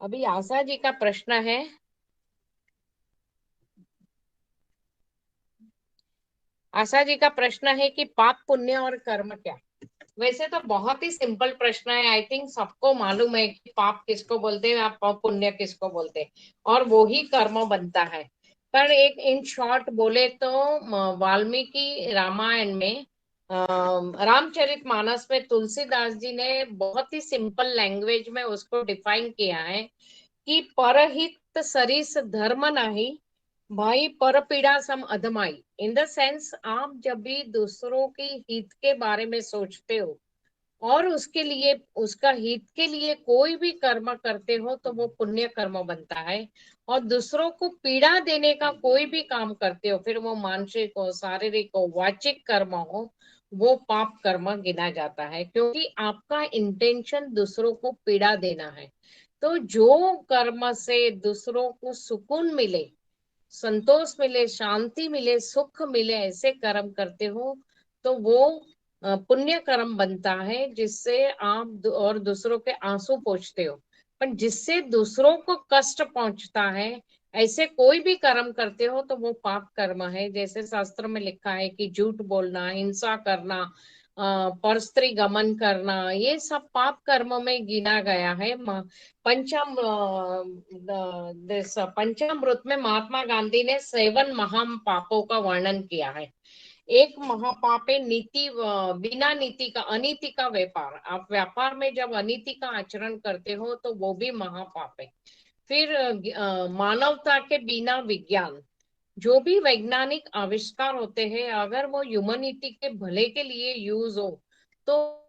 अभी आशा जी का प्रश्न है। आशा जी का प्रश्न है कि पाप पुण्य और कर्म क्या। वैसे तो बहुत ही सिंपल प्रश्न है। आई थिंक सबको मालूम है कि पाप किसको बोलते हैं, आप पाप पुण्य किसको बोलते हैं, और वो ही कर्म बनता है। पर एक इन शॉर्ट बोले तो वाल्मीकि रामायण में रामचरित मानस में तुलसीदास जी ने बहुत ही सिंपल लैंग्वेज में उसको डिफाइन किया है कि परहित सरिस धर्म नाही, भाई पर पीड़ा सम अधमाई। इन द सेंस, आप जब भी दूसरों की हित के बारे में सोचते हो और उसके लिए, उसका हित के लिए कोई भी कर्म करते हो तो वो पुण्य कर्म बनता है। और दूसरों को पीड़ा देने का कोई भी काम करते हो, फिर वो मानसिक हो, शारीरिक हो, वाचिक कर्म हो, वो पाप कर्म गिना जाता है, क्योंकि आपका इंटेंशन दूसरों को पीड़ा देना है। तो जो कर्म से दूसरों को सुकून मिले, संतोष मिले, शांति मिले, सुख मिले, ऐसे कर्म करते हो तो वो पुण्य कर्म बनता है, जिससे आप और दूसरों के आंसू पोंछते हो। पर जिससे दूसरों को कष्ट पहुंचता है, ऐसे कोई भी कर्म करते हो तो वो पाप कर्म है। जैसे शास्त्र में लिखा है कि झूठ बोलना, हिंसा करना, परस्त्री गमन करना, ये सब पाप कर्म में गिना गया है। पंचामृत में महात्मा गांधी ने 7 महा पापों का वर्णन किया है। एक महापाप है नीति, बिना नीति का, अनीति का व्यापार। आप व्यापार में जब अनीति का आचरण करते हो तो वो भी महापाप है। फिर मानवता के बिना विज्ञान, जो भी वैज्ञानिक आविष्कार होते हैं, अगर वो ह्यूमनिटी के भले के लिए यूज हो तो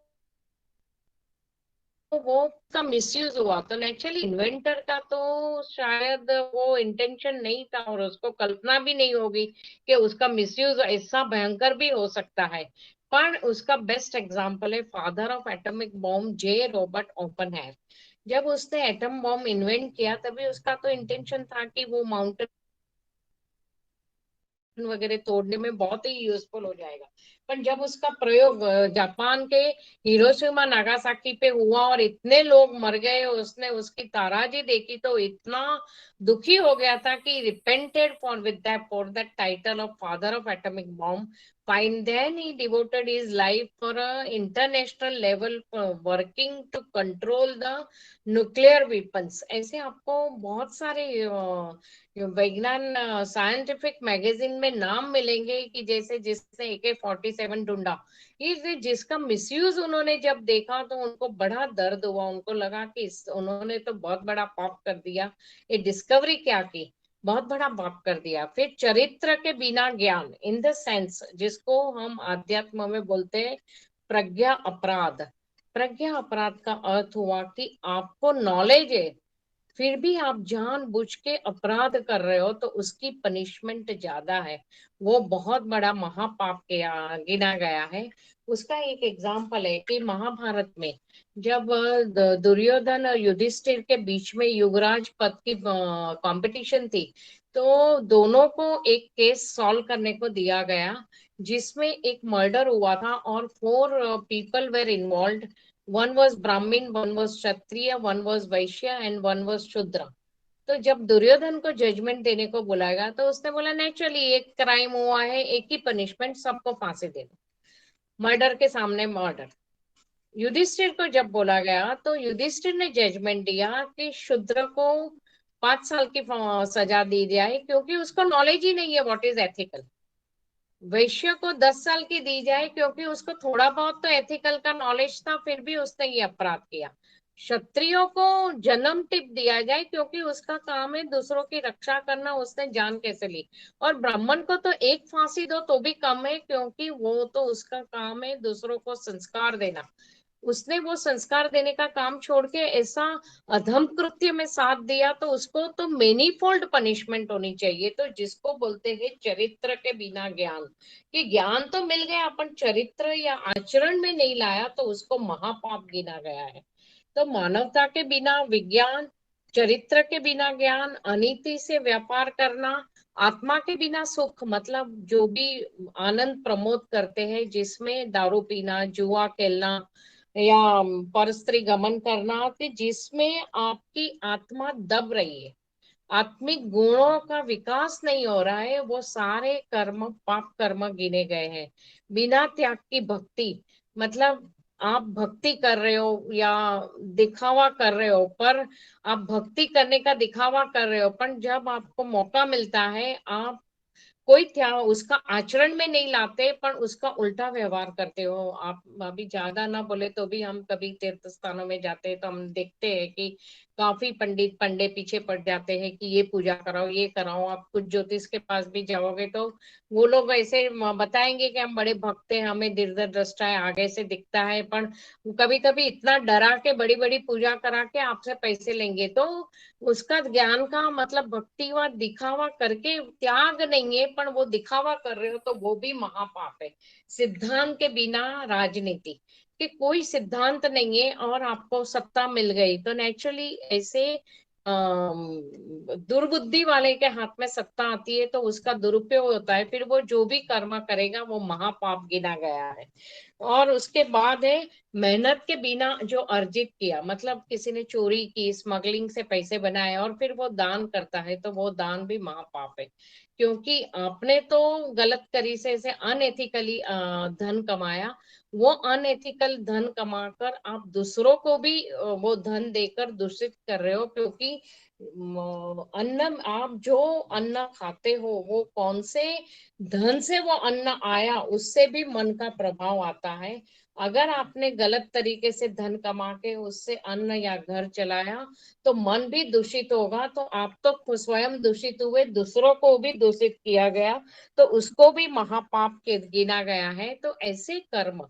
वो का मिसयूज हुआ तो नेचुरली इन्वेंटर का तो शायद वो इंटेंशन नहीं था, और उसको कल्पना भी नहीं होगी कि उसका मिसयूज ऐसा भयंकर भी हो सकता है। पर उसका बेस्ट एग्जांपल है father of atomic bomb J Robert Oppenheimer. जब उसने एटम बॉम्ब इन्वेंट किया तभी उसका तो इंटेंशन था कि वो माउंटेन वगैरह तोड़ने में बहुत ही यूजफुल हो जाएगा। पर जब उसका प्रयोग जापान के हिरोशिमा नागासाकी पे हुआ और इतने लोग मर गए, उसने उसकी ताराजी देखी तो इतना दुखी हो गया था कि repented for that title of father of atomic bomb. Fine then he devoted his life for international level working to control the nuclear weapons. ऐसे आपको बहुत सारे विज्ञान साइंटिफिक मैगजीन में नाम मिलेंगे कि जैसे जिसने AK-47 ढूंढा, ये जिसका मिसयूज उन्होंने जब देखा तो उनको बड़ा दर्द हुआ। उनको लगा कि उन्होंने तो बहुत बड़ा पाप कर दिया। ये डिस्कवरी क्या की, बहुत बड़ा पाप कर दिया। फिर चरित्र के बिना ज्ञान, इन द सेंस जिसको हम आध्यात्म में बोलते हैं प्रज्ञा अपराध। प्रज्ञा अपराध का अर्थ हुआ कि आपको नॉलेज है, फिर भी आप जानबूझ के अपराध कर रहे हो तो उसकी पनिशमेंट ज्यादा है। वो बहुत बड़ा महापाप के गिना गया है। उसका एक एग्जाम्पल है कि महाभारत में जब दुर्योधन और युधिष्ठिर के बीच में युवराज पद की कंपटीशन थी, तो दोनों को एक केस सॉल्व करने को दिया गया, जिसमें एक मर्डर हुआ था और 4 people were involve. One was Brahmin, one was Kshatriya, one was Vaishya and one was Shudra. तो जब दुर्योधन को जजमेंट देने को बुलाएगा तो उसने बोला नेचुरली एक क्राइम हुआ है, एक ही पनिशमेंट, सबको फांसी दे दो, मर्डर के सामने मर्डर। युधिष्ठिर को जब बोला गया तो युधिष्ठिर ने जजमेंट दिया कि शूद्र को 5 साल की सजा दी जाए, क्योंकि उसको नॉलेज ही नहीं है व्हाट इज एथिकल। वैश्य को 10 साल की दी जाए, क्योंकि उसको थोड़ा बहुत तो एथिकल का नॉलेज था, फिर भी उसने ये अपराध किया। क्षत्रियो को जन्म टिप दिया जाए, क्योंकि उसका काम है दूसरों की रक्षा करना, उसने जान कैसे ली। और ब्राह्मण को तो एक फांसी दो तो भी कम है, क्योंकि वो तो उसका काम है दूसरों को संस्कार देना। उसने वो संस्कार देने का काम छोड़ के ऐसा अधम कृत्य में साथ दिया, तो उसको तो मेनीफोल्ड पनिशमेंट होनी चाहिए। तो जिसको बोलते हैं चरित्र के बिना ज्ञान, कि ज्ञान तो मिल गया अपन चरित्र या आचरण में नहीं लाया तो उसको महापाप गिना गया है। तो मानवता के बिना विज्ञान, चरित्र के बिना ज्ञान, अनीति से व्यापार करना, आत्मा के बिना सुख, मतलब जो भी आनंद प्रमोद करते हैं जिसमें दारू पीना, जुआ खेलना, या परस्त्री गमन करना, कि जिसमें आपकी आत्मा दब रही है, आत्मिक गुणों का विकास नहीं हो रहा है, वो सारे कर्म पाप कर्म गिने गए हैं। बिना त्याग की भक्ति, मतलब आप भक्ति कर रहे हो या दिखावा कर रहे हो, पर आप भक्ति करने का दिखावा कर रहे हो, पर जब आपको मौका मिलता है आप कोई क्या उसका आचरण में नहीं लाते, पर उसका उल्टा व्यवहार करते हो। आप अभी ज्यादा ना बोले तो भी हम कभी तीर्थ स्थानों में जाते हैं तो हम देखते हैं कि काफी पंडित पंडे पीछे पड़ जाते हैं कि ये पूजा कराओ ये कराओ। आप कुछ ज्योतिष के पास भी जाओगे तो वो लोग ऐसे बताएंगे कि हम बड़े भक्त हैं, हमें दीर्घ दृष्टा है, आगे से दिखता है, पर कभी कभी इतना डरा के बड़ी बड़ी पूजा करा के आपसे पैसे लेंगे। तो उसका ज्ञान का मतलब भक्ति व दिखावा करके त्याग नहीं है, पर वो दिखावा कर रहे हो तो वो भी महापाप है। सिद्धांत के बिना राजनीति, कि कोई सिद्धांत नहीं है और आपको सत्ता मिल गई तो नेचुरली ऐसे दुर्बुद्धि वाले के हाथ में सत्ता आती है तो उसका दुरुपयोग होता है, फिर वो जो भी कर्म करेगा वो महापाप गिना गया है। और उसके बाद है मेहनत के बिना जो अर्जित किया, मतलब किसी ने चोरी की, स्मगलिंग से पैसे बनाए और फिर वो दान करता है तो वो दान भी महापाप है। क्योंकि आपने तो गलत तरीके से अनएथिकली धन कमाया, वो अनएथिकल धन कमाकर आप दूसरों को भी वो धन देकर दूषित कर रहे हो। क्योंकि अन्न, आप जो अन्न खाते हो वो कौन से धन से वो अन्न आया, उससे भी मन का प्रभाव आता है। अगर आपने गलत तरीके से धन कमा के उससे अन्न या घर चलाया तो मन भी दूषित होगा। तो आप तो स्वयं दूषित हुए, दूसरों को भी दूषित किया गया, तो उसको भी महापाप के गिना गया है। तो ऐसे कर्म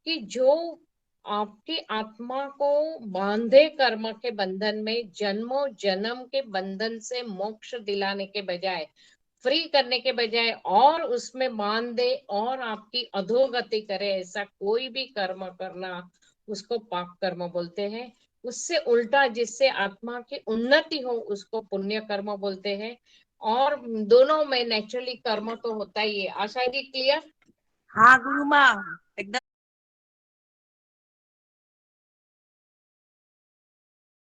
कि जो आपकी आत्मा को बांधे कर्म के बंधन में, जन्मों जन्म के बंधन से मोक्ष दिलाने के बजाय, फ्री करने के बजाय और उसमें बांध दे और आपकी अधोगति करे, ऐसा कोई भी कर्म करना उसको पाप कर्म बोलते हैं। उससे उल्टा जिससे आत्मा की उन्नति हो उसको पुण्य कर्म बोलते हैं। और दोनों में नेचुरली कर्म तो होता ही है। आशा जी क्लियर? हाँ गुरु माँ, एकदम